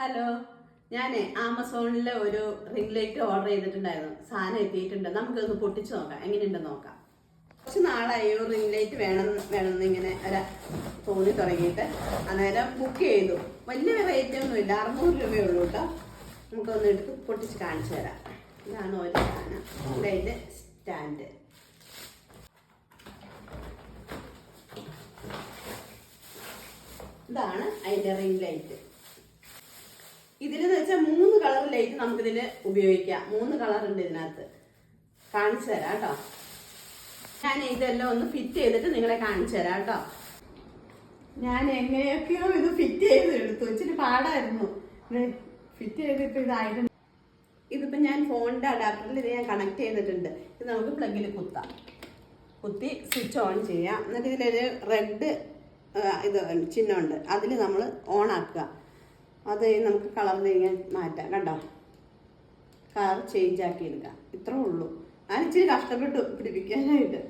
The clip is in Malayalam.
ഹലോ, ഞാൻ ആമസോണിൽ ഒരു റിംഗ് ലൈറ്റ് ഓർഡർ ചെയ്തിട്ടുണ്ടായിരുന്നു. സാധനം എത്തിയിട്ടുണ്ട്. നമുക്കൊന്ന് പൊട്ടിച്ചു നോക്കാം, എങ്ങനെയുണ്ടെന്ന് നോക്കാം. കുറച്ച് നാളായി ഒരു റിംഗ് ലൈറ്റ് വേണമെന്ന് ഇങ്ങനെ തോന്നി തുടങ്ങിയിട്ട്. അന്നേരം ബുക്ക് ചെയ്തു. വലിയ റേറ്റ് ഒന്നുമില്ല, 600 രൂപയേ ഉള്ളൂ കേട്ടോ. നമുക്കൊന്ന് എടുത്ത് പൊട്ടിച്ച് കാണിച്ചു തരാം. ഇതാണ് ഒരു സാധനം. ഇതിൻ്റെ സ്റ്റാൻഡ്. ഇതാണ് അതിൻ്റെ റിംഗ് ലൈറ്റ്. ഇതിലെന്ന് വെച്ചാൽ 3 കളർ ലൈറ്റ് നമുക്കിതിന് ഉപയോഗിക്കാം. 3 കളർ ഉണ്ട് ഇതിനകത്ത്. കാണിച്ചു തരാം കേട്ടോ. ഞാൻ ഇതെല്ലാം ഒന്ന് ഫിറ്റ് ചെയ്തിട്ട് നിങ്ങളെ കാണിച്ചു തരാം കേട്ടോ. ഞാൻ എങ്ങനെയൊക്കെയോ ഇത് ഫിറ്റ് ചെയ്ത് എടുത്തു. ഇച്ചിരി പാടായിരുന്നു ഫിറ്റ് ചെയ്തിട്ട്. ഇതായിട്ടുണ്ട്. ഇതിപ്പോൾ ഞാൻ ഫോണിൻ്റെ അഡാപ്റ്ററിൽ ഇത് ഞാൻ കണക്ട് ചെയ്തിട്ടുണ്ട്. ഇത് നമുക്ക് പ്ലഗിൽ കുത്തി സ്വിച്ച് ഓൺ ചെയ്യാം. എന്നിട്ട് ഇതിലൊരു റെഡ് ഇത് ചിഹ്നമുണ്ട്, അതിൽ നമ്മൾ ഓൺ ആക്കുക. അത് നമുക്ക് കളർ ചെയ്യാൻ മാറ്റാം. കണ്ടോ, കളർ ചേഞ്ച് ആക്കി എടുക്കാം. ഇത്രേ ഉള്ളൂ. ഞാൻ ഇച്ചിരി കഷ്ടപ്പെട്ടു പിടിപ്പിക്കാനായിട്ട്.